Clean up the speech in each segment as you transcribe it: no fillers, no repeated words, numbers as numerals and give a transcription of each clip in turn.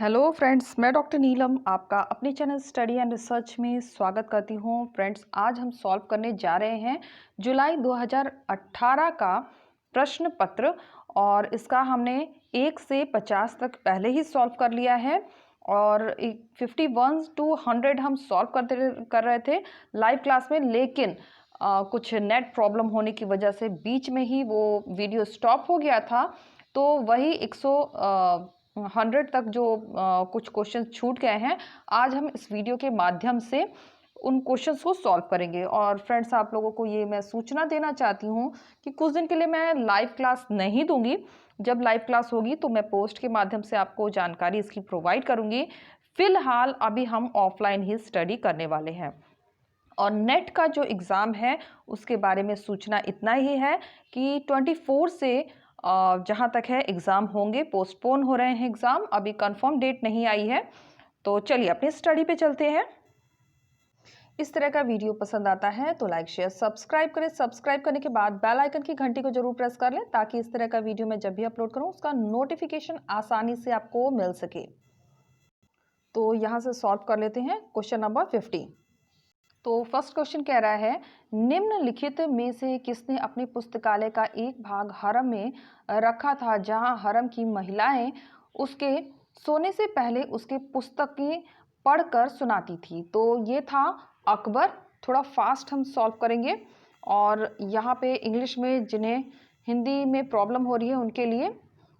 Hello friends, मैं doctor नीलम आपका अपने चैनल स्टडी एंड रिसर्च में स्वागत करती हूँ। फ्रेंड्स, आज हम सॉल्व करने जा रहे हैं जुलाई 2018 का प्रश्न पत्र और इसका हमने 1 से 50 तक पहले ही सॉल्व कर लिया है और 51 to 100 हम सॉल्व कर रहे थे लाइव क्लास में, लेकिन कुछ नेट प्रॉब्लम होने की वजह से बीच में ही वो वीडियो स्टॉप हो गया था। तो वही 100 तक जो कुछ क्वेश्चन छूट गए हैं, आज हम इस वीडियो के माध्यम से उन क्वेश्चंस को सॉल्व करेंगे। और फ्रेंड्स, आप लोगों को ये मैं सूचना देना चाहती हूँ कि कुछ दिन के लिए मैं लाइव क्लास नहीं दूंगी। जब लाइव क्लास होगी तो मैं पोस्ट के माध्यम से आपको जानकारी इसकी प्रोवाइड करूंगी। फिलहाल अभी हम ऑफलाइन ही स्टडी करने वाले हैं और नेट का जो एग्ज़ाम है उसके बारे में सूचना इतना ही है कि 24 से जहाँ तक है एग्ज़ाम होंगे, पोस्टपोन हो रहे हैं एग्ज़ाम, अभी कंफर्म डेट नहीं आई है। तो चलिए अपनी स्टडी पे चलते हैं। इस तरह का वीडियो पसंद आता है तो लाइक शेयर सब्सक्राइब करें। सब्सक्राइब करने के बाद बेल आइकन की घंटी को जरूर प्रेस कर लें ताकि इस तरह का वीडियो मैं जब भी अपलोड करूं उसका नोटिफिकेशन आसानी से आपको मिल सके। तो यहाँ से सॉल्व कर लेते हैं क्वेश्चन नंबर 50। तो फर्स्ट क्वेश्चन कह रहा है, निम्नलिखित में से किसने अपने पुस्तकालय का एक भाग हरम में रखा था जहां हरम की महिलाएं उसके सोने से पहले उसके पुस्तकें पढ़कर सुनाती थी? तो ये था अकबर। थोड़ा फास्ट हम सॉल्व करेंगे और यहाँ पे इंग्लिश में जिन्हें हिंदी में प्रॉब्लम हो रही है उनके लिए,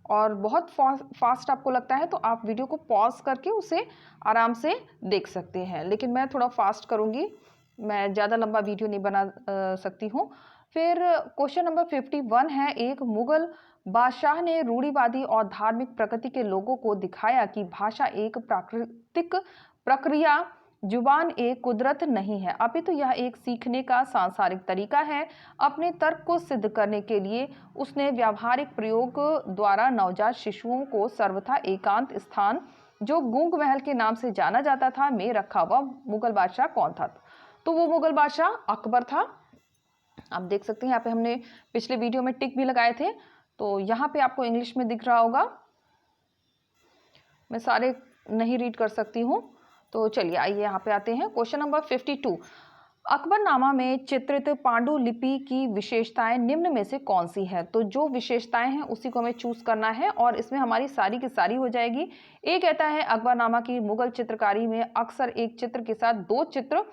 और बहुत फास्ट आपको लगता है तो आप वीडियो को पॉज करके उसे आराम से देख सकते हैं, लेकिन मैं थोड़ा फास्ट करूँगी, मैं ज़्यादा लंबा वीडियो नहीं बना सकती हूँ। फिर क्वेश्चन नंबर 51 है, एक मुगल बादशाह ने रूढ़िवादी और धार्मिक प्रकृति के लोगों को दिखाया कि भाषा एक प्राकृतिक प्रक्रिया, जुबान एक कुदरत नहीं है अपितु यह एक सीखने का सांसारिक तरीका है। अपने तर्क को सिद्ध करने के लिए उसने व्यावहारिक प्रयोग द्वारा नवजात शिशुओं को सर्वथा एकांत स्थान, जो गूंग महल के नाम से जाना जाता था, में रखा। वह मुगल बादशाह कौन था? तो वो मुगल बादशाह अकबर था। आप देख सकते हैं यहाँ पे हमने पिछले वीडियो में टिक भी लगाए थे, तो यहाँ पे आपको इंग्लिश में दिख रहा होगा, मैं सारे नहीं रीड कर सकती हूँ। तो चलिए आइए यहाँ पे आते हैं क्वेश्चन नंबर 52। अकबरनामा में चित्रित पांडुलिपि की विशेषताएं निम्न में से कौन सी है? तो जो विशेषताएं हैं उसी को हमें चूज करना है और इसमें हमारी सारी की सारी हो जाएगी। एक कहता है अकबरनामा की मुगल चित्रकारी में अक्सर एक चित्र के साथ दो चित्र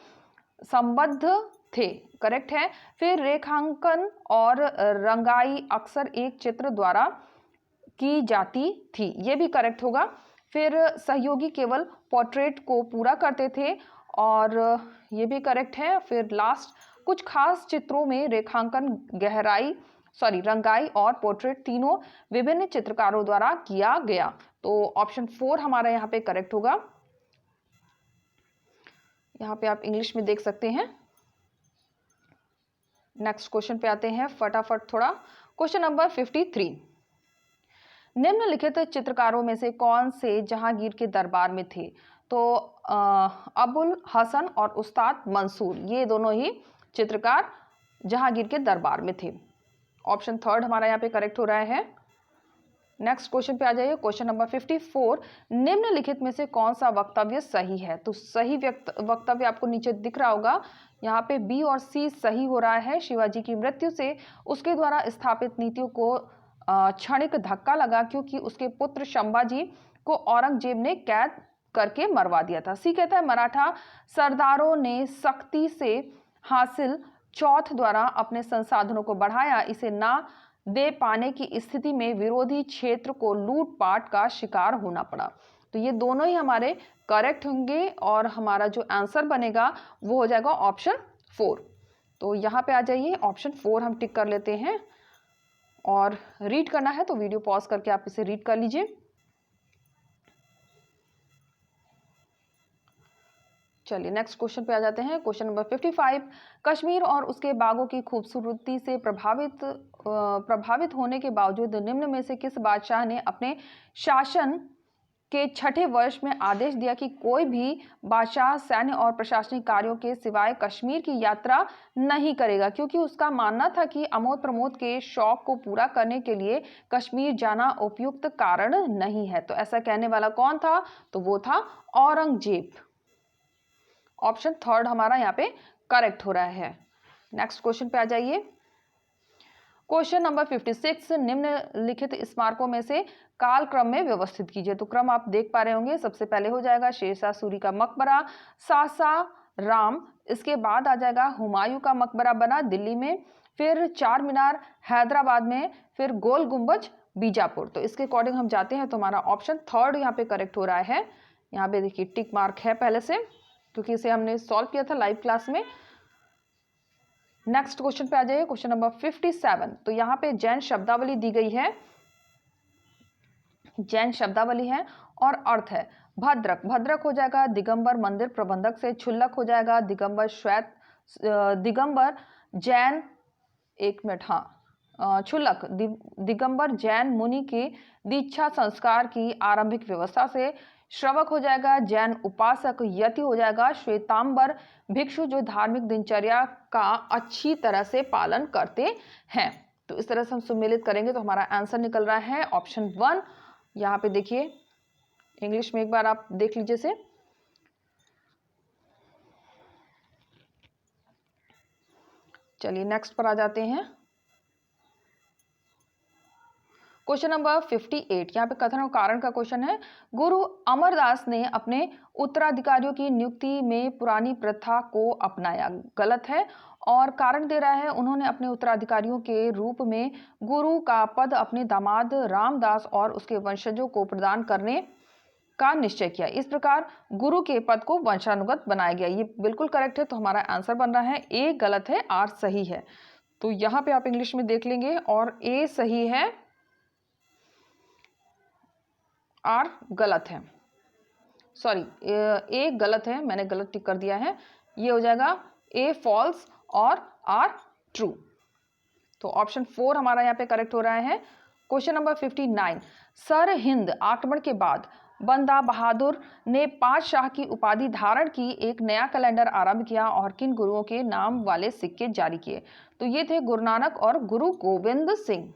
संबद्ध थे, करेक्ट है। फिर रेखांकन और रंगाई अक्सर एक चित्र द्वारा की जाती थी, ये भी करेक्ट होगा। फिर सहयोगी केवल पोर्ट्रेट को पूरा करते थे और ये भी करेक्ट है। फिर लास्ट, कुछ खास चित्रों में रेखांकन रंगाई और पोर्ट्रेट तीनों विभिन्न चित्रकारों द्वारा किया गया। तो ऑप्शन 4 हमारा यहाँ पे करेक्ट होगा। यहाँ पे आप इंग्लिश में देख सकते हैं। नेक्स्ट क्वेश्चन पे आते हैं फटाफट थोड़ा। क्वेश्चन नंबर 53, निम्नलिखित चित्रकारों में से कौन से जहांगीर के दरबार में थे? तो अबुल हसन और उस्ताद मंसूर, ये दोनों ही चित्रकार जहांगीर के दरबार में थे। ऑप्शन 3 हमारा यहाँ पे करेक्ट हो रहा है। नेक्स्ट क्वेश्चन पे आ जाइए, क्वेश्चन नंबर 54, निम्नलिखित में से कौन सा वक्तव्य सही है? तो सही वक्तव्य आपको नीचे दिख रहा होगा, यहाँ पे बी और सी सही हो रहा है। शिवाजी की मृत्यु से उसके द्वारा स्थापित नीतियों को क्षणिक धक्का लगा क्योंकि उसके पुत्र संभाजी को औरंगजेब ने कैद करके मरवा दिया था। सी कहता है मराठा सरदारों ने सख्ती से हासिल चौथ द्वारा अपने संसाधनों को बढ़ाया, इसे ना दे पाने की स्थिति में विरोधी क्षेत्र को लूटपाट का शिकार होना पड़ा। तो ये दोनों ही हमारे करेक्ट होंगे और हमारा जो आंसर बनेगा वो हो जाएगा ऑप्शन 4। तो यहाँ पे आ जाइए, ऑप्शन 4 हम टिक कर लेते हैं और रीड करना है तो वीडियो पॉज करके आप इसे रीड कर लीजिए। चलिए नेक्स्ट क्वेश्चन पे आ जाते हैं, क्वेश्चन नंबर 55, कश्मीर और उसके बागों की खूबसूरती से प्रभावित होने के बावजूद निम्न में से किस बादशाह ने अपने शासन के छठे वर्ष में आदेश दिया कि कोई भी बादशाह सैन्य और प्रशासनिक कार्यों के सिवाय कश्मीर की यात्रा नहीं करेगा, क्योंकि उसका मानना था कि आमोद प्रमोद के शौक को पूरा करने के लिए कश्मीर जाना उपयुक्त कारण नहीं है। तो ऐसा कहने वाला कौन था? तो वो था औरंगजेब। ऑप्शन थर्ड हमारा यहाँ पे करेक्ट हो रहा है। नेक्स्ट क्वेश्चन पे आ जाइए। क्वेश्चन नंबर 56, निम्नलिखित स्मारकों में से काल क्रम में व्यवस्थित कीजिए। तो क्रम आप देख पा रहे होंगे, सबसे पहले हो जाएगा शेरशाह सूरी का मकबरा सासाराम, इसके बाद आ जाएगा हुमायूं का मकबरा बना दिल्ली में, फिर चार मीनार हैदराबाद में, फिर गोल गुंबज बीजापुर। तो इसके अकॉर्डिंग हम जाते हैं तो हमारा ऑप्शन थर्ड यहाँ पे करेक्ट हो रहा है। यहाँ पे देखिए टिक मार्क है पहले से, क्योंकि इसे हमने सॉल्व किया था लाइव क्लास में। नेक्स्ट क्वेश्चन पे आ जाइए, क्वेश्चन नंबर 57। तो यहाँ पे जैन शब्दावली दी गई है, जैन शब्दावली है और अर्थ है भद्रक। भद्रक हो जाएगा दिगंबर मंदिर प्रबंधक से, क्षुल्लक हो जाएगा दिगंबर श्वेत दिगंबर जैन, एक मिनट, हाँ, क्षुल्लक दिगंबर जैन मुनि की दीक्षा संस्कार की आरंभिक व्यवस्था से, श्रवक हो जाएगा जैन उपासक, यति हो जाएगा श्वेतांबर भिक्षु जो धार्मिक दिनचर्या का अच्छी तरह से पालन करते हैं। तो इस तरह से हम सुमेलित करेंगे तो हमारा आंसर निकल रहा है ऑप्शन 1। यहाँ पे देखिए इंग्लिश में एक बार आप देख लीजिए से। चलिए नेक्स्ट पर आ जाते हैं। क्वेश्चन नंबर 58, यहाँ पे कथन और कारण का क्वेश्चन है। गुरु अमरदास ने अपने उत्तराधिकारियों की नियुक्ति में पुरानी प्रथा को अपनाया, गलत है। और कारण दे रहा है, उन्होंने अपने उत्तराधिकारियों के रूप में गुरु का पद अपने दामाद रामदास और उसके वंशजों को प्रदान करने का निश्चय किया। इस प्रकार गुरु के पद को वंशानुगत बनाया गया। ये बिल्कुल करेक्ट है, तो हमारा आंसर बन रहा है ए गलत है, आर सही है। तो यहाँ पे आप इंग्लिश में देख लेंगे और ए सही है, आर गलत है, सॉरी ए गलत है, मैंने गलत टिक कर दिया है। ये हो जाएगा ए फॉल्स और आर ट्रू। तो ऑप्शन 4 हमारा यहाँ पे करेक्ट हो रहा है। क्वेश्चन नंबर 59, सर हिंद आक्रमण के बाद बंदा बहादुर ने 5 शाह की उपाधि धारण की एक नया कैलेंडर आरंभ किया और किन गुरुओं के नाम वाले सिक्के जारी किए? तो ये थे गुरु नानक और गुरु गोविंद सिंह।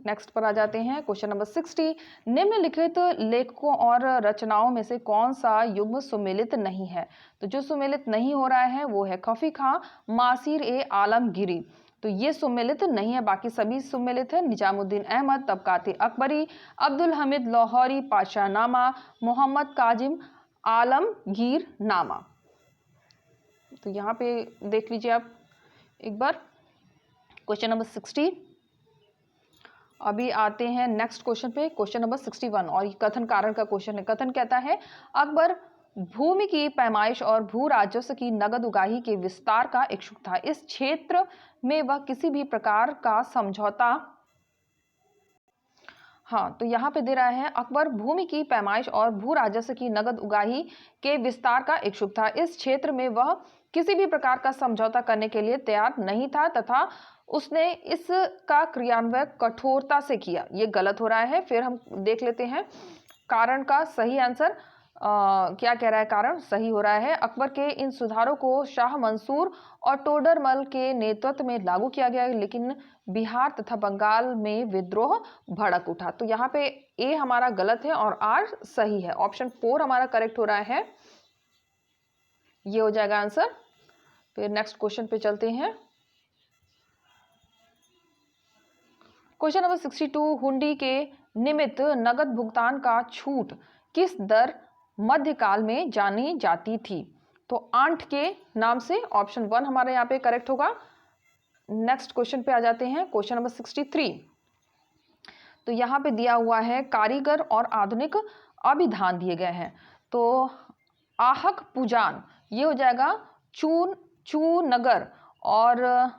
नेक्स्ट पर आ जाते हैं, क्वेश्चन नंबर 60, निम्नलिखित लेखकों और रचनाओं में से कौन सा युग्म सुमेलित नहीं है? तो जो सुमेलित नहीं हो रहा है वो है खफी खां मासिर ए आलमगीरी। तो ये सुमेलित नहीं है, बाकी सभी सुमेलित है। निजामुद्दीन अहमद तबकाते अकबरी, अब्दुल हमीद लाहौरी पाशाह नामा, मोहम्मद काजिम आलमगीर नामा। तो यहाँ पे देख लीजिए आप एक बार क्वेश्चन नंबर 60। अभी आते हैं नेक्स्ट क्वेश्चन पे, क्वेश्चन नंबर 61, और ये कथन कारण का क्वेश्चन है। कथन कहता है अकबर भूमि की पैमाइश और भू राजस्व की नगद उगाही के विस्तार का इच्छुक था। इस क्षेत्र में वह किसी भी प्रकार का समझौता, हाँ, तो यहाँ पे दे रहा है अकबर भूमि की पैमाइश और भू राजस्व की नगद उगाही के विस्तार का इच्छुक था। इस क्षेत्र में वह किसी भी प्रकार का समझौता करने के लिए तैयार नहीं था तथा उसने इसका क्रियान्वयन कठोरता से किया। ये गलत हो रहा है। फिर हम देख लेते हैं कारण का सही आंसर क्या कह रहा है। कारण सही हो रहा है। अकबर के इन सुधारों को शाह मंसूर और टोडरमल के नेतृत्व में लागू किया गया, लेकिन बिहार तथा बंगाल में विद्रोह भड़क उठा। तो यहाँ पे ए हमारा गलत है और आर सही है। ऑप्शन 4 हमारा करेक्ट हो रहा है, ये हो जाएगा आंसर। फिर नेक्स्ट क्वेश्चन पे चलते हैं। क्वेश्चन नंबर 62, हुंडी के निमित्त नगद भुगतान का छूट किस दर मध्यकाल में जानी जाती थी? तो आंट के नाम से। ऑप्शन 1 हमारे यहाँ पे करेक्ट होगा। नेक्स्ट क्वेश्चन पे आ जाते हैं, क्वेश्चन नंबर 63। तो यहाँ पे दिया हुआ है कारीगर और आधुनिक अभिधान दिए गए हैं। तो आहक पुजान ये हो जाएगा चूनगर, और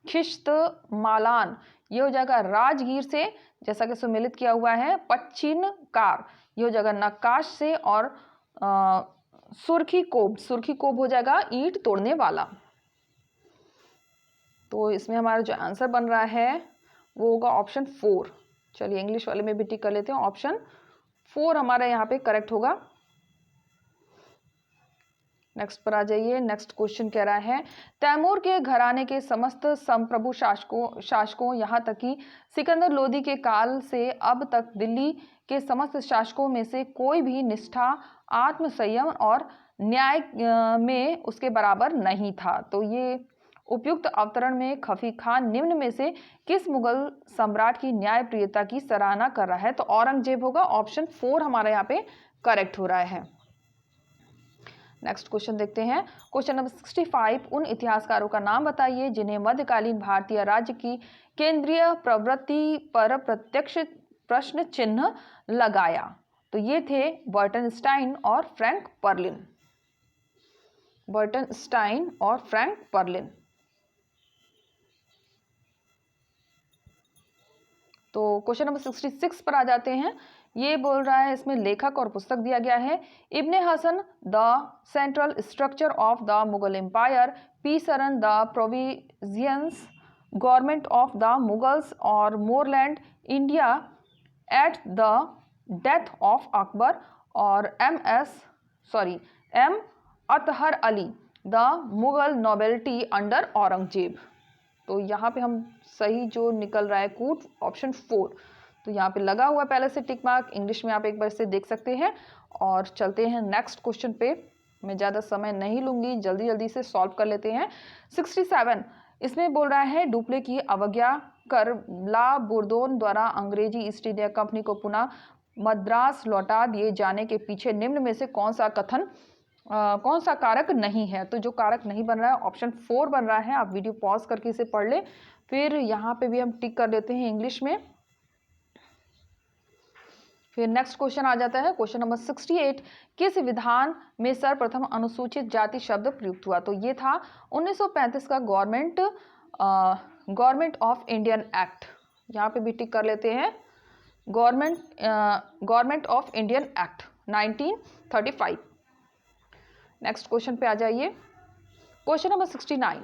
खिश्त मालान ये हो जाएगा राजगीर से, जैसा कि सुमेलित किया हुआ है। पच्चीनकार ये हो जाएगा नक्काश से, और सुर्खी कोब हो जाएगा ईंट तोड़ने वाला। तो इसमें हमारा जो आंसर बन रहा है वो होगा ऑप्शन 4। चलिए इंग्लिश वाले में भी टिक कर लेते हैं, ऑप्शन 4 हमारा यहाँ पे करेक्ट होगा। नेक्स्ट पर आ जाइए। नेक्स्ट क्वेश्चन कह रहा है, तैमूर के घराने के समस्त संप्रभु शासकों यहाँ तक कि सिकंदर लोदी के काल से अब तक दिल्ली के समस्त शासकों में से कोई भी निष्ठा, आत्म संयम और न्याय में उसके बराबर नहीं था। तो ये उपयुक्त अवतरण में खफी खान निम्न में से किस मुगल सम्राट की न्यायप्रियता की सराहना कर रहा है? तो औरंगजेब होगा, ऑप्शन 4 हमारा यहाँ पे करेक्ट हो रहा है। नेक्स्ट क्वेश्चन देखते हैं। क्वेश्चन नंबर 65, उन इतिहासकारों का नाम बताइए जिन्हें मध्यकालीन भारतीय राज्य की केंद्रीय प्रवृत्ति पर प्रत्यक्ष प्रश्न चिन्ह लगाया। तो ये थे बर्टनस्टाइन और फ्रैंक पर्लिन। बर्टनस्टाइन और फ्रैंक पर्लिन। तो क्वेश्चन नंबर 66 पर आ जाते हैं। ये बोल रहा है, इसमें लेखक और पुस्तक दिया गया है, Ibn Hasan the central structure of the Mughal empire, P Saran the provincial government of the Mughals और Moreland India at the death of Akbar, और M Athar Ali the Mughal nobility under Aurangzeb. तो यहाँ पे हम सही जो निकल रहा है कूट, ऑप्शन 4। तो यहाँ पे लगा हुआ पहले से टिक मार्क, इंग्लिश में आप एक बार से देख सकते हैं। और चलते हैं नेक्स्ट क्वेश्चन पे। मैं ज़्यादा समय नहीं लूँगी, जल्दी जल्दी से सॉल्व कर लेते हैं। 67, इसमें बोल रहा है, डुप्ले की अवज्ञा कर ला बुर्दोन द्वारा अंग्रेजी ईस्ट इंडिया कंपनी को पुनः मद्रास लौटा दिए जाने के पीछे निम्न में से कौन सा कारक नहीं है? तो जो कारक नहीं बन रहा है, ऑप्शन 4 बन रहा है। आप वीडियो पॉज करके इसे पढ़ ले। फिर यहाँ पे भी हम टिक कर देते हैं इंग्लिश में। फिर नेक्स्ट क्वेश्चन आ जाता है, क्वेश्चन नंबर 68, किस विधान में सर्वप्रथम अनुसूचित जाति शब्द प्रयुक्त हुआ? तो ये था 1935 का गवर्नमेंट ऑफ इंडियन एक्ट। यहाँ पे भी टिक कर लेते हैं, government of Indian act 1935। Next question पे आ जाइए, क्वेश्चन नंबर 69।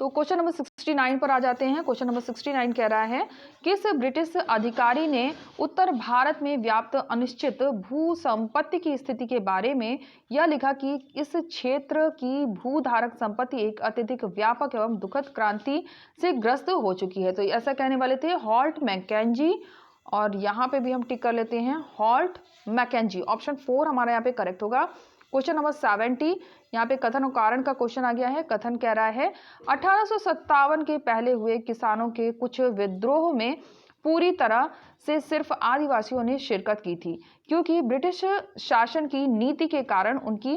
तो क्वेश्चन नंबर 69 पर आ जाते हैं। क्वेश्चन नंबर 69 कह रहा है, किस ब्रिटिश अधिकारी ने उत्तर भारत में व्याप्त अनिश्चित भू संपत्ति की स्थिति के बारे में यह लिखा कि इस क्षेत्र की भूधारक संपत्ति एक अत्यधिक व्यापक एवं दुखद क्रांति से ग्रस्त हो चुकी है? तो ऐसा कहने वाले थे हॉल्ट मैकेंजी, और यहाँ पे भी हम टिक कर लेते हैं हॉल्ट मैकेंजी, ऑप्शन 4 हमारा यहाँ पे करेक्ट होगा। क्वेश्चन नंबर 70, यहाँ पे कथन और कारण का क्वेश्चन आ गया है। कथन कह रहा है, 1857 के पहले हुए किसानों के कुछ विद्रोह में पूरी तरह से सिर्फ आदिवासियों ने शिरकत की थी, क्योंकि ब्रिटिश शासन की नीति के कारण उनकी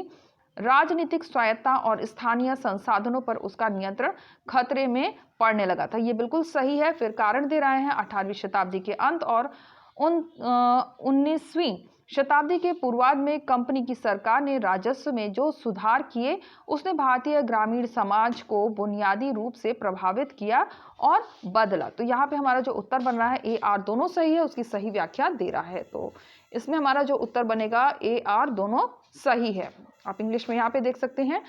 राजनीतिक स्वायत्ता और स्थानीय संसाधनों पर उसका नियंत्रण खतरे में पड़ने लगा था। ये बिल्कुल सही है। फिर कारण दे रहे हैं, 18वीं शताब्दी के अंत और 19वीं शताब्दी के पूर्वार्ध में कंपनी की सरकार ने राजस्व में जो सुधार किए, उसने भारतीय ग्रामीण समाज को बुनियादी रूप से प्रभावित किया और बदला। तो यहाँ पे हमारा जो उत्तर बन रहा है ए आर दोनों सही है, उसकी सही व्याख्या दे रहा है। तो इसमें हमारा जो उत्तर बनेगा ए आर दोनों सही है। आप इंग्लिश में यहाँ पे देख सकते हैं।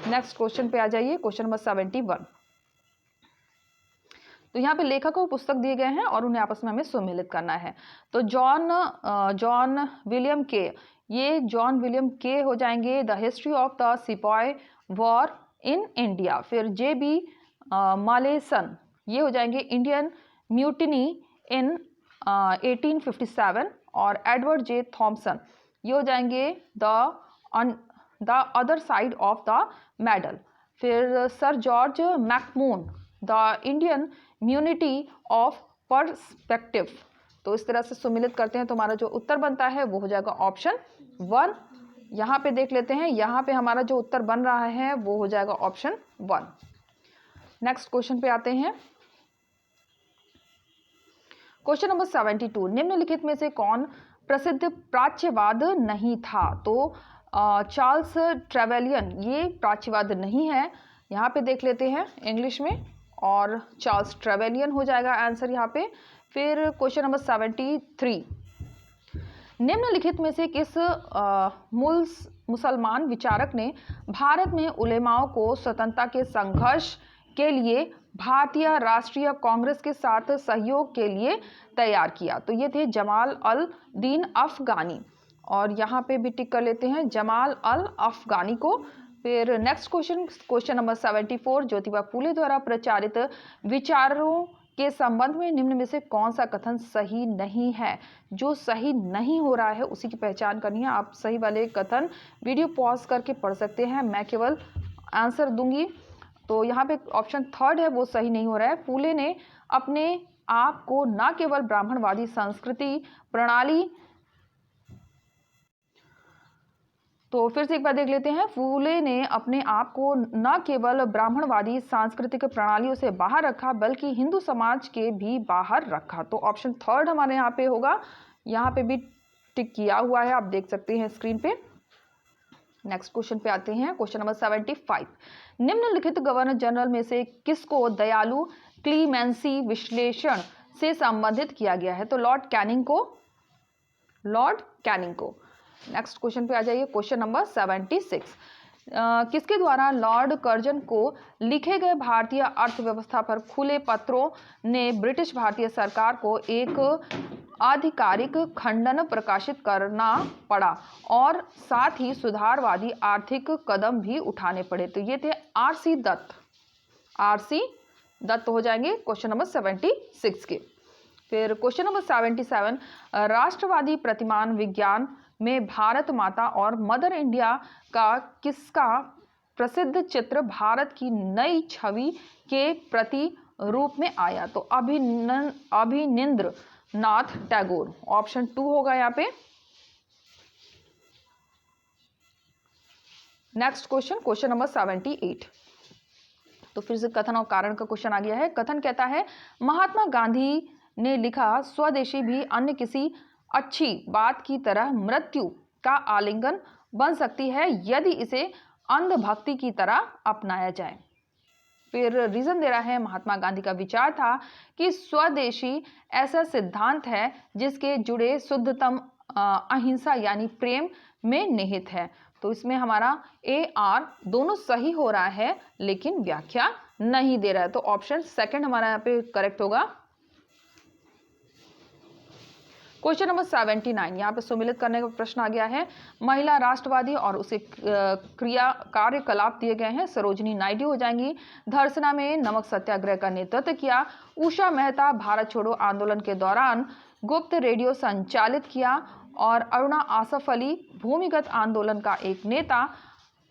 नेक्स्ट क्वेश्चन पे आ जाइए, क्वेश्चन नंबर 71। तो यहाँ पे लेखक को पुस्तक दिए गए हैं और उन्हें आपस में हमें सम्मिलित करना है। तो जॉन विलियम के, ये जॉन विलियम के हो जाएंगे द हिस्ट्री ऑफ द सिपाही वॉर इन इंडिया। फिर जे.बी. मालेसन, ये हो जाएंगे इंडियन म्यूटिनी इन 1857। और एडवर्ड जे थॉम्सन, ये हो जाएंगे the other side of the medal. फिर sir George MacMunn, the Indian mutiny of perspective. तो इस तरह से सम्मिलित करते हैं तो हमारा जो उत्तर बनता है वो हो जाएगा ऑप्शन 1। यहाँ पे देख लेते हैं, यहाँ पे हमारा जो उत्तर बन रहा है वो हो जाएगा ऑप्शन 1। नेक्स्ट क्वेश्चन पे आते हैं, क्वेश्चन नंबर 72, निम्नलिखित में से कौन प्रसिद्ध प्राच्यवाद नहीं था? तो चार्ल्स ट्रेवेलियन, ये प्राच्यवाद नहीं है। यहाँ पे देख लेते हैं इंग्लिश में, और चार्ल्स ट्रेवेलियन हो जाएगा आंसर यहाँ पे। फिर क्वेश्चन नंबर 73, निम्नलिखित में से किस मुसलमान विचारक ने भारत में उलेमाओं को स्वतंत्रता के संघर्ष के लिए भारतीय राष्ट्रीय कांग्रेस के साथ सहयोग के लिए तैयार किया? तो ये थे जमाल अल दीन अफगानी, और यहाँ पे भी टिक कर लेते हैं जमाल अल अफगानी को। फिर next question, question number 74, Jyotiba Phule द्वारा प्रचारित विचारों के संबंध में निम्न में से कौन सा कथन सही नहीं है? जो सही नहीं हो रहा है उसी की पहचान करनी है। आप सही वाले कथन वीडियो पॉज करके पढ़ सकते हैं, मैं केवल आंसर दूंगी। तो यहाँ पे ऑप्शन थर्ड है वो सही नहीं हो रहा है। फूले ने अपने आप को न केवल ब्राह्मणवादी संस्कृति प्रणाली, तो फिर से एक बार देख लेते हैं, फूले ने अपने आप को न केवल ब्राह्मणवादी सांस्कृतिक प्रणालियों से बाहर रखा बल्कि हिंदू समाज के भी बाहर रखा। तो ऑप्शन थर्ड हमारे यहाँ पे होगा, यहाँ पे भी टिक किया हुआ है, आप देख सकते हैं स्क्रीन पे। नेक्स्ट क्वेश्चन पे आते हैं, क्वेश्चन नंबर 75, निम्नलिखित गवर्नर जनरल में से किसको दयालु क्लीमेंसी विश्लेषण से संबंधित किया गया है? तो लॉर्ड कैनिंग को, लॉर्ड कैनिंग को। नेक्स्ट क्वेश्चन पे आ जाइए, क्वेश्चन नंबर 76, किसके द्वारा लॉर्ड कर्जन को लिखे गए भारतीय अर्थव्यवस्था पर खुले पत्रों ने ब्रिटिश भारतीय सरकार को एक आधिकारिक खंडन प्रकाशित करना पड़ा और साथ ही सुधारवादी आर्थिक कदम भी उठाने पड़े? तो ये थे आरसी दत्त, आरसी दत्त हो जाएंगे क्वेश्चन नंबर 76 के। फिर क्वेश्चन नंबर 77, राष्ट्रवादी प्रतिमान विज्ञान में भारत माता और मदर इंडिया का किसका प्रसिद्ध चित्र भारत की नई छवि के प्रति रूप में आया? तो अभिनिंद्र नाथ टैगोर, ऑप्शन 2 होगा यहाँ पे। नेक्स्ट क्वेश्चन, क्वेश्चन नंबर 78, तो फिर से कथन और कारण का क्वेश्चन आ गया है। कथन कहता है, महात्मा गांधी ने लिखा, स्वदेशी भी अन्य किसी अच्छी बात की तरह मृत्यु का आलिंगन बन सकती है यदि इसे अंधभक्ति की तरह अपनाया जाए। फिर रीजन दे रहा है, महात्मा गांधी का विचार था कि स्वदेशी ऐसा सिद्धांत है जिसके जुड़े शुद्धतम अहिंसा यानी प्रेम में निहित है। तो इसमें हमारा ए आर दोनों सही हो रहा है लेकिन व्याख्या नहीं दे रहा है, तो ऑप्शन सेकंड हमारा यहाँ पे करेक्ट होगा। क्वेश्चन नंबर 79, यहाँ पे सुमिलित करने का प्रश्न आ गया है। महिला राष्ट्रवादी और उसे कार्यकलाप दिए गए हैं। सरोजिनी नायडू हो जाएंगी। धरसना में नमक सत्याग्रह का नेतृत्व किया। उषा मेहता भारत छोड़ो आंदोलन के दौरान गुप्त रेडियो संचालित किया। और अरुणा आसफ अली भूमिगत आंदोलन का एक नेता।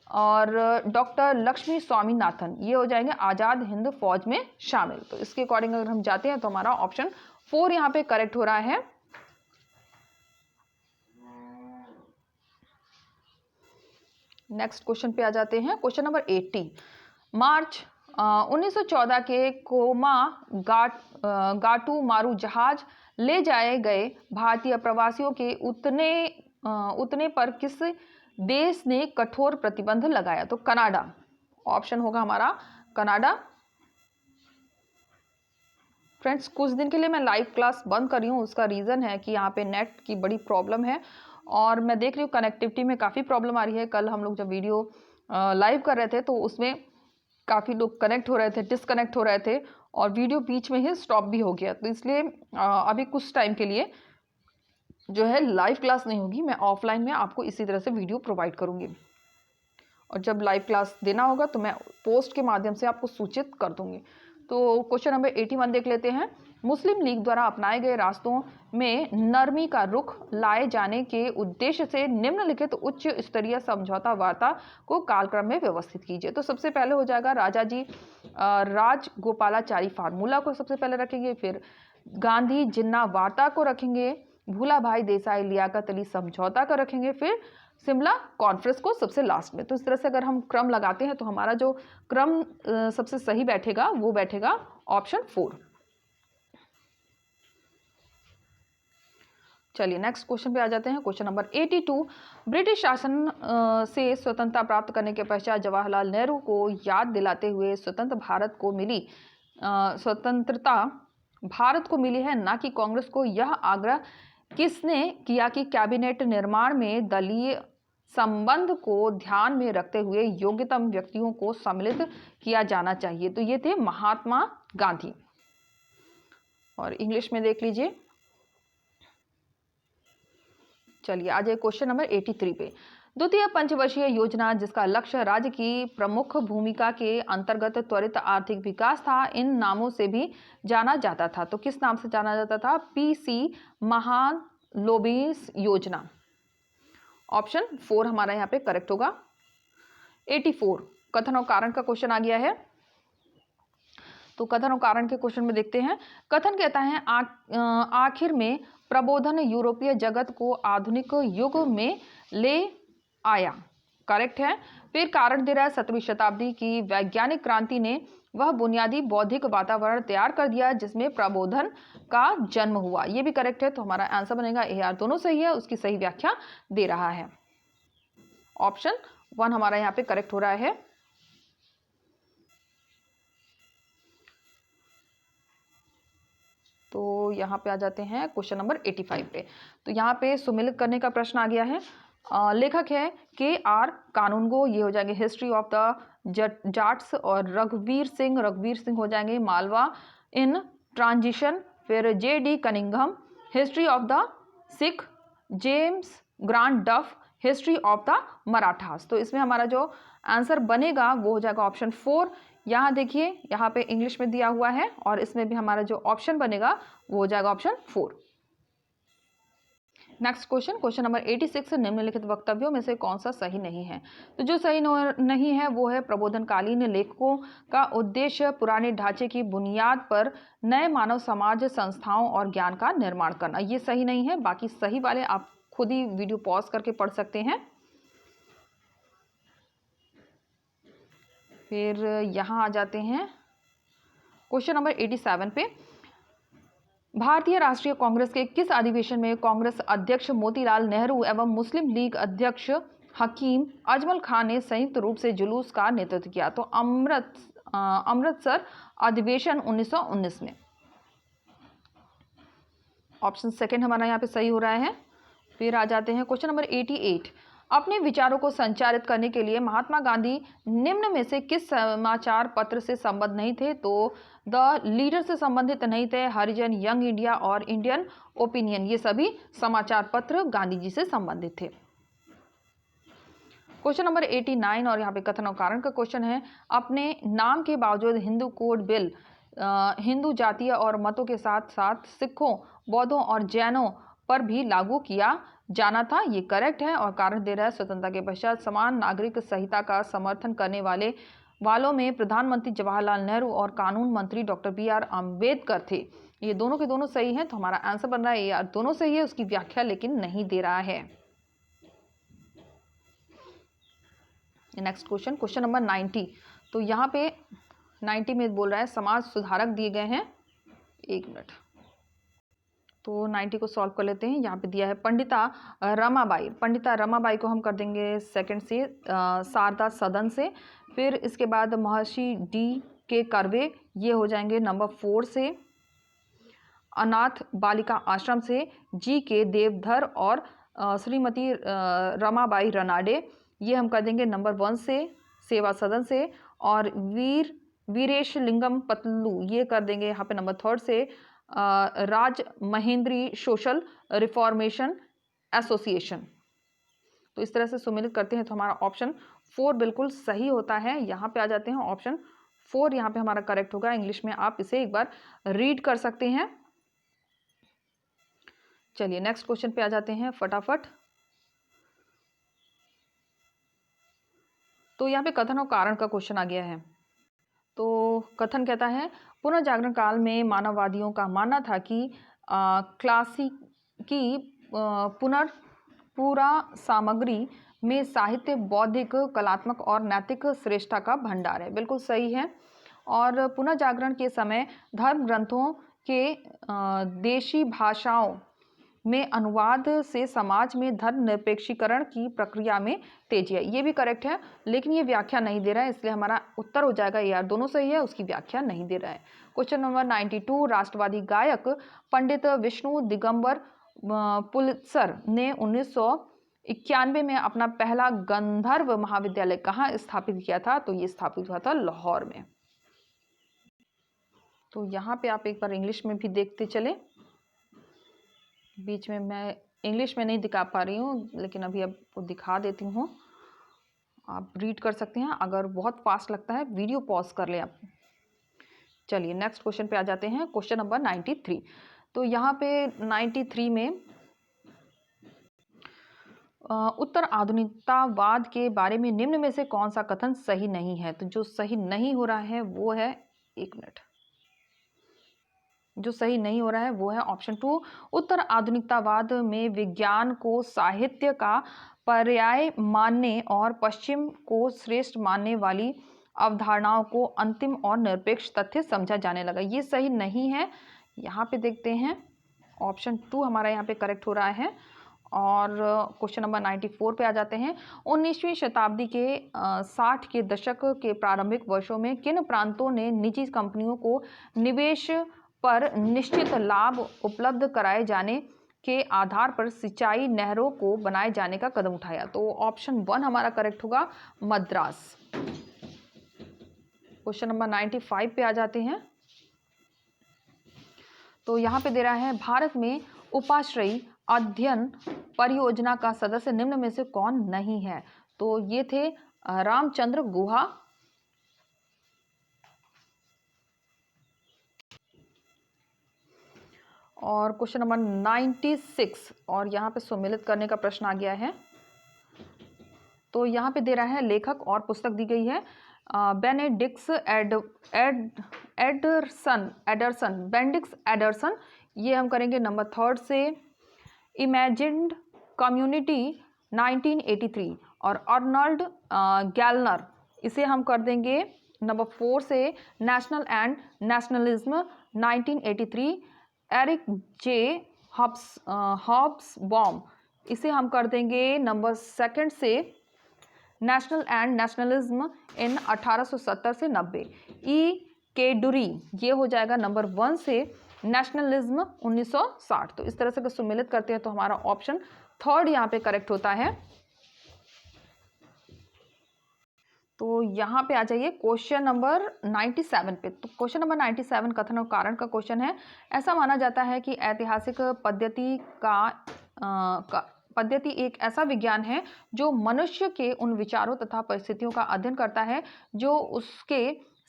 और डॉक्टर लक्ष्मी स्वामीनाथन ये हो जाएंगे आज़ाद हिंद फौज में शामिल। तो इसके अकॉर्डिंग अगर हम जाते हैं तो हमारा ऑप्शन 4 यहाँ पे करेक्ट हो रहा है। नेक्स्ट क्वेश्चन पे आ जाते हैं, क्वेश्चन नंबर 80, मार्च 1914 के कोमा गाटू मारू जहाज ले जाए गए भारतीय प्रवासियों के उतने पर किस देश ने कठोर प्रतिबंध लगाया? तो कनाडा, ऑप्शन होगा हमारा कनाडा। फ्रेंड्स, कुछ दिन के लिए मैं लाइव क्लास बंद कर रही हूँ, उसका रीज़न है कि यहाँ पे नेट की बड़ी प्रॉब्लम है और मैं देख रही हूँ कनेक्टिविटी में काफ़ी प्रॉब्लम आ रही है। कल हम लोग जब वीडियो लाइव कर रहे थे तो उसमें काफ़ी लोग कनेक्ट हो रहे थे, डिसकनेक्ट हो रहे थे और वीडियो बीच में ही स्टॉप भी हो गया। तो इसलिए अभी कुछ टाइम के लिए जो है लाइव क्लास नहीं होगी, मैं ऑफलाइन में आपको इसी तरह से वीडियो प्रोवाइड करूँगी और जब लाइव क्लास देना होगा तो मैं पोस्ट के माध्यम से आपको सूचित कर दूँगी। तो क्वेश्चन नंबर 81 देख लेते हैं। मुस्लिम लीग द्वारा अपनाए गए रास्तों में नरमी का रुख लाए जाने के उद्देश्य से निम्नलिखित उच्च स्तरीय समझौता वार्ता को कालक्रम में व्यवस्थित कीजिए। तो सबसे पहले हो जाएगा राजाजी राजगोपालाचारी फार्मूला को सबसे पहले रखेंगे, फिर गांधी जिन्ना वार्ता को रखेंगे, भूला भाई देसाई लियाकत अली समझौता का रखेंगे, फिर शिमला कॉन्फ्रेंस को सबसे लास्ट में। तो इस तरह से अगर हम क्रम लगाते हैं तो हमारा जो क्रम सबसे सही बैठेगा वो बैठेगा ऑप्शन 4। चलिए नेक्स्ट क्वेश्चन पे आ जाते हैं, क्वेश्चन नंबर 82। ब्रिटिश शासन से स्वतंत्रता प्राप्त करने के पश्चात जवाहरलाल नेहरू को याद दिलाते हुए स्वतंत्र भारत को मिली स्वतंत्रता भारत को मिली है ना कि कांग्रेस को, यह आग्रह किसने किया कि कैबिनेट निर्माण में दलीय संबंध को ध्यान में रखते हुए योग्यतम व्यक्तियों को सम्मिलित किया जाना चाहिए? तो ये थे महात्मा गांधी। और इंग्लिश में देख लीजिए। चलिए आज क्वेश्चन नंबर 83 पे। द्वितीय पंचवर्षीय योजना जिसका लक्ष्य राज्य की प्रमुख भूमिका के अंतर्गत त्वरित आर्थिक विकास था, इन नामों से भी जाना जाता था। तो किस नाम से जाना जाता था? पीसी महालनोबिस योजना। ऑप्शन 4 हमारा यहाँ पे करेक्ट होगा। 84 कथन और कारण का क्वेश्चन आ गया है। तो कथन और कारण के क्वेश्चन में देखते हैं। कथन कहता है आखिर में प्रबोधन यूरोपीय जगत को आधुनिक युग में ले आया। करेक्ट है। फिर कारण दे रहा है 17वीं शताब्दी की वैज्ञानिक क्रांति ने वह बुनियादी बौद्धिक वातावरण तैयार कर दिया जिसमें प्रबोधन का जन्म हुआ। ये भी करेक्ट है। तो हमारा आंसर बनेगा ए आर। दोनों सही है, उसकी सही व्याख्या दे रहा है। ऑप्शन 1 हमारा यहाँ पे करेक्ट हो रहा है। तो यहाँ पे आ जाते हैं क्वेश्चन नंबर 85 पे। तो यहाँ पे सुमिलित करने का प्रश्न आ गया है। लेखक है के आर कानूनगो, ये हो जाएंगे हिस्ट्री ऑफ द जाट्स। और रघुवीर सिंह हो जाएंगे मालवा इन ट्रांजिशन। फिर J D Cunningham history of the Sikh. James Grant Duff history of the Marathas. तो इसमें हमारा जो आंसर बनेगा वो हो जाएगा ऑप्शन 4। यहाँ देखिए, यहाँ पे इंग्लिश में दिया हुआ है और इसमें भी हमारा जो ऑप्शन बनेगा वो हो जाएगा ऑप्शन 4। Next question number 86। निम्नलिखित वक्तव्यों में से कौन सा सही नहीं है? तो जो सही नहीं है वो है प्रबोधनकालीन लेखकों का उद्देश्य पुराने ढांचे की बुनियाद पर नए मानव समाज संस्थाओं और ज्ञान का निर्माण करना। ये सही नहीं है। बाकी सही वाले आप खुद ही वीडियो पॉज करके पढ़ सकते हैं। फिर यहाँ आ जाते हैं क्वेश्चन नंबर 87 पे। भारतीय राष्ट्रीय कांग्रेस के किस अधिवेशन में कांग्रेस अध्यक्ष मोतीलाल नेहरू एवं मुस्लिम लीग अध्यक्ष हकीम अजमल खान ने संयुक्त रूप से जुलूस का नेतृत्व किया? तो अमृतसर अधिवेशन 1919 में। ऑप्शन 2 हमारा यहाँ पे सही हो रहा है। फिर आ जाते हैं क्वेश्चन नंबर 88। अपने विचारों को संचारित करने के लिए महात्मा गांधी निम्न में से किस समाचार पत्र से संबद्ध नहीं थे? तो द लीडर से संबंधित नहीं थे, हरिजन, यंग इंडिया और इंडियन ओपिनियन, ये सभी समाचार पत्र गांधी जी से संबंधित थे। क्वेश्चन नंबर 89 और यहाँ पे कथन और कारण का क्वेश्चन है। अपने नाम के बावजूद हिंदू कोड बिल हिंदू जातीय और मतों के साथ साथ सिखों, बौद्धों और जैनों पर भी लागू किया जाना था। ये करेक्ट है। और कारण दे रहा है स्वतंत्रता के पश्चात समान नागरिक संहिता का समर्थन करने वालों में प्रधानमंत्री जवाहरलाल नेहरू और कानून मंत्री डॉक्टर बी.आर. अम्बेडकर थे। ये दोनों के दोनों सही हैं। तो हमारा आंसर बन रहा है यार दोनों सही है, उसकी व्याख्या लेकिन नहीं दे रहा है। Next question number 90। तो यहाँ पे 90 में बोल रहा है समाज सुधारक दिए गए हैं। 1 मिनट। तो 90 को सॉल्व कर लेते हैं। यहाँ पे दिया है पंडिता रमाबाई को हम कर देंगे सेकंड से, शारदा सदन से। फिर इसके बाद महर्षि डी के कर्वे, ये हो जाएंगे नंबर 4 से। अनाथ बालिका आश्रम से जी के देवधर और श्रीमती रमाबाई रनाडे, ये हम कर देंगे नंबर 1 से सेवा सदन से। और वीरेश लिंगम पतलू, ये कर देंगे यहाँ पे नंबर 3 से राज महेंद्री सोशल रिफॉर्मेशन एसोसिएशन। तो इस तरह से सुमेलित करते हैं तो हमारा ऑप्शन 4 बिल्कुल सही होता है। यहाँ पे आ जाते हैं ऑप्शन 4 यहाँ पे हमारा करेक्ट होगा। इंग्लिश में आप इसे एक बार रीड कर सकते हैं। चलिए नेक्स्ट क्वेश्चन पे आ जाते हैं फटाफट। तो यहाँ पे कथन और कारण का क्वेश्चन आ गया है। तो कथन कहता है पुनर्जागरण काल में मानववादियों का मानना था कि क्लासिकी पूरा सामग्री में साहित्य बौद्धिक, कलात्मक और नैतिक श्रेष्ठता का भंडार है। बिल्कुल सही है। और पुनर्जागरण के समय धर्म ग्रंथों के देशी भाषाओं में अनुवाद से समाज में धर्मनिरपेक्षीकरण की प्रक्रिया में तेजी है। ये भी करेक्ट है, लेकिन ये व्याख्या नहीं दे रहा है, इसलिए हमारा उत्तर हो जाएगा यार दोनों सही है, उसकी व्याख्या नहीं दे रहा है। Question number 92। राष्ट्रवादी गायक पंडित विष्णु दिगंबर पुलित्सर ने 1991 में अपना पहला गंधर्व महाविद्यालय कहाँ स्थापित किया था? तो ये स्थापित हुआ था लाहौर में। तो यहाँ पे आप एक बार इंग्लिश में भी देखते चले। बीच में मैं इंग्लिश में नहीं दिखा पा रही हूँ, लेकिन अभी आपको दिखा देती हूँ, आप रीड कर सकते हैं। अगर बहुत फास्ट लगता है वीडियो पॉज कर ले आप। चलिए नेक्स्ट क्वेश्चन पे आ जाते हैं, क्वेश्चन नंबर 93। तो यहाँ पे 93 में उत्तर आधुनिकतावाद के बारे में निम्न में से कौन सा कथन सही नहीं है। तो जो सही नहीं हो रहा है वो है, एक मिनट, जो सही नहीं हो रहा है वो है ऑप्शन 2। उत्तर आधुनिकतावाद में विज्ञान को साहित्य का पर्याय मानने और पश्चिम को श्रेष्ठ मानने वाली अवधारणाओं को अंतिम और निरपेक्ष तथ्य समझा जाने लगा। ये सही नहीं है। यहाँ पे देखते हैं, ऑप्शन 2 हमारा यहाँ पे करेक्ट हो रहा है। और क्वेश्चन नंबर 94 पे आ जाते हैं। 19वीं शताब्दी के 60 के दशक के प्रारंभिक वर्षों में किन प्रांतों ने निजी कंपनियों को निवेश पर निश्चित लाभ उपलब्ध कराए जाने के आधार पर सिंचाई नहरों को बनाए जाने का कदम उठाया। तो ऑप्शन 1 हमारा करेक्ट होगा, मद्रास। क्वेश्चन नंबर 95 पे आ जाते हैं। तो यहाँ पे दे रहा है, भारत में उपाश्रयी अध्ययन परियोजना का सदस्य निम्न में से कौन नहीं है। तो ये थे रामचंद्र गुहा, और क्वेश्चन नंबर 96, और यहाँ पे सम्मिलित करने का प्रश्न आ गया है। तो यहाँ पे दे रहा है, लेखक और पुस्तक दी गई है बेनेडिक्स एडरसन। ये हम करेंगे नंबर 3 से। इमेजिन्ड कम्युनिटी 1983 और अर्नल्ड गैलनर, इसे हम कर देंगे नंबर 4 से। National and nationalism 1983, Eric J Hobsbawm, इसे हम कर देंगे नंबर 2 से। नेशनल एंड नेशनलिज्म इन 1870 से 90, ई केडुरी, ये हो जाएगा नंबर 1 से। नेशनलिज्म 1960। तो इस तरह से अगर सम्मिलित करते हैं तो हमारा ऑप्शन 3 यहाँ पे करेक्ट होता है। तो यहाँ पे आ जाइए क्वेश्चन नंबर 97 पे। तो क्वेश्चन नंबर 97 कथन और कारण का क्वेश्चन है। ऐसा माना जाता है कि ऐतिहासिक पद्धति एक ऐसा विज्ञान है जो मनुष्य के उन विचारों तथा परिस्थितियों का अध्ययन करता है जो उसके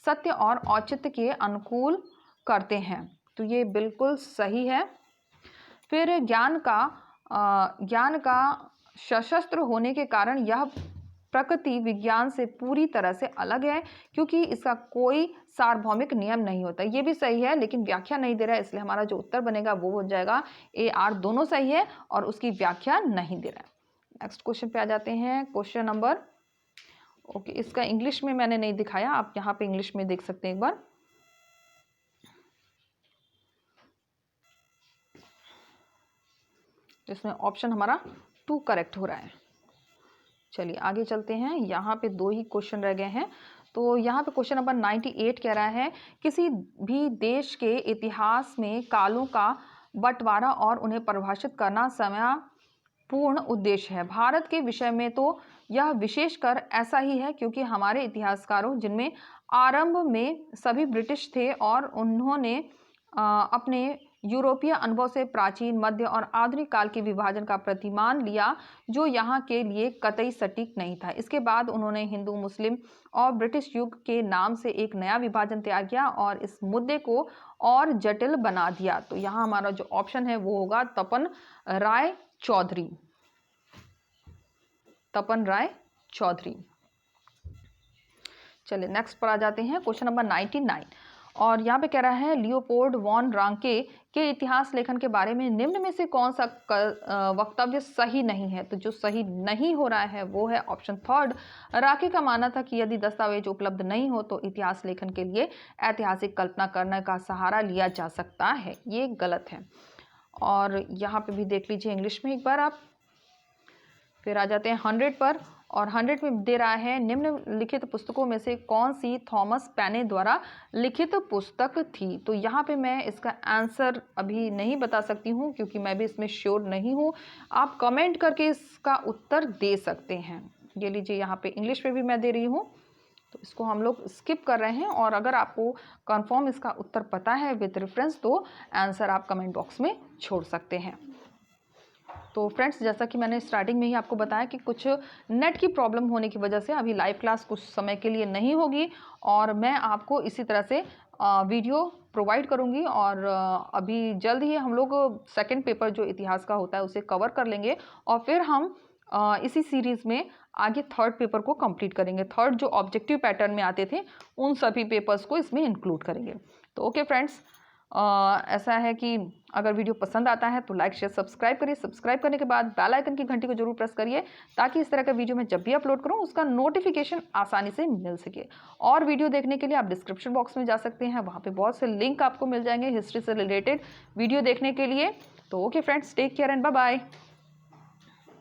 सत्य और औचित्य के अनुकूल करते हैं। तो ये बिल्कुल सही है। फिर ज्ञान का सशस्त्र होने के कारण यह प्रकृति विज्ञान से पूरी तरह से अलग है, क्योंकि इसका कोई सार्वभौमिक नियम नहीं होता। ये भी सही है, लेकिन व्याख्या नहीं दे रहा है, इसलिए हमारा जो उत्तर बनेगा वो हो जाएगा ए आर, दोनों सही है और उसकी व्याख्या नहीं दे रहा है। नेक्स्ट क्वेश्चन पे आ जाते हैं, क्वेश्चन नंबर, ओके, इसका इंग्लिश में मैंने नहीं दिखाया, आप यहाँ पे इंग्लिश में देख सकते हैं एक बार। इसमें ऑप्शन हमारा 2 करेक्ट हो रहा है। चलिए आगे चलते हैं, यहाँ पे 2 ही क्वेश्चन रह गए हैं। तो यहाँ पे क्वेश्चन नंबर 98 कह रहा है, किसी भी देश के इतिहास में कालों का बंटवारा और उन्हें परिभाषित करना समयपूर्ण उद्देश्य है। भारत के विषय में तो यह विशेषकर ऐसा ही है, क्योंकि हमारे इतिहासकारों, जिनमें आरंभ में सभी ब्रिटिश थे, और उन्होंने अपने यूरोपीय अनुभव से प्राचीन, मध्य और आधुनिक काल के विभाजन का प्रतिमान लिया, जो यहाँ के लिए कतई सटीक नहीं था। इसके बाद उन्होंने हिंदू, मुस्लिम और ब्रिटिश युग के नाम से एक नया विभाजन तैयार किया और इस मुद्दे को और जटिल बना दिया। तो यहाँ हमारा जो ऑप्शन है वो होगा तपन राय चौधरी। तपन राय चौधरी। चलिए नेक्स्ट पर आ जाते हैं, क्वेश्चन नंबर 99, और यहाँ पे कह रहा है, लियोपोल्ड वॉन रांके के इतिहास लेखन के बारे में निम्न में से कौन सा वक्तव्य सही नहीं है। तो जो सही नहीं हो रहा है वो है ऑप्शन 3। रांके का मानना था कि यदि दस्तावेज उपलब्ध नहीं हो तो इतिहास लेखन के लिए ऐतिहासिक कल्पना करने का सहारा लिया जा सकता है। ये गलत है। और यहाँ पे भी देख लीजिए इंग्लिश में एक बार आप। फिर आ जाते हैं 100 पर, और 100 में दे रहा है, निम्नलिखित पुस्तकों में से कौन सी थॉमस पैने द्वारा लिखित पुस्तक थी। तो यहाँ पे मैं इसका आंसर अभी नहीं बता सकती हूँ, क्योंकि मैं भी इसमें श्योर नहीं हूँ। आप कमेंट करके इसका उत्तर दे सकते हैं। ये लीजिए, यहाँ पे इंग्लिश में भी मैं दे रही हूँ, तो इसको हम लोग स्किप कर रहे हैं। और अगर आपको कंफर्म इसका उत्तर पता है विद रेफरेंस तो आंसर आप कमेंट बॉक्स में छोड़ सकते हैं। तो फ्रेंड्स, जैसा कि मैंने स्टार्टिंग में ही आपको बताया कि कुछ नेट की प्रॉब्लम होने की वजह से अभी लाइव क्लास कुछ समय के लिए नहीं होगी और मैं आपको इसी तरह से वीडियो प्रोवाइड करूंगी। और अभी जल्द ही हम लोग सेकंड पेपर जो इतिहास का होता है उसे कवर कर लेंगे और फिर हम इसी सीरीज़ में आगे थर्ड पेपर को कंप्लीट करेंगे। थर्ड जो ऑब्जेक्टिव पैटर्न में आते थे उन सभी पेपर्स को इसमें इंक्लूड करेंगे। तो ओके फ्रेंड्स, ऐसा है कि अगर वीडियो पसंद आता है तो लाइक शेयर सब्सक्राइब करिए। सब्सक्राइब करने के बाद बेल आइकन की घंटी को जरूर प्रेस करिए ताकि इस तरह का वीडियो मैं जब भी अपलोड करूं उसका नोटिफिकेशन आसानी से मिल सके। और वीडियो देखने के लिए आप डिस्क्रिप्शन बॉक्स में जा सकते हैं, वहाँ पे बहुत से लिंक आपको मिल जाएंगे हिस्ट्री से रिलेटेड वीडियो देखने के लिए। तो okay friends, take care and bye bye.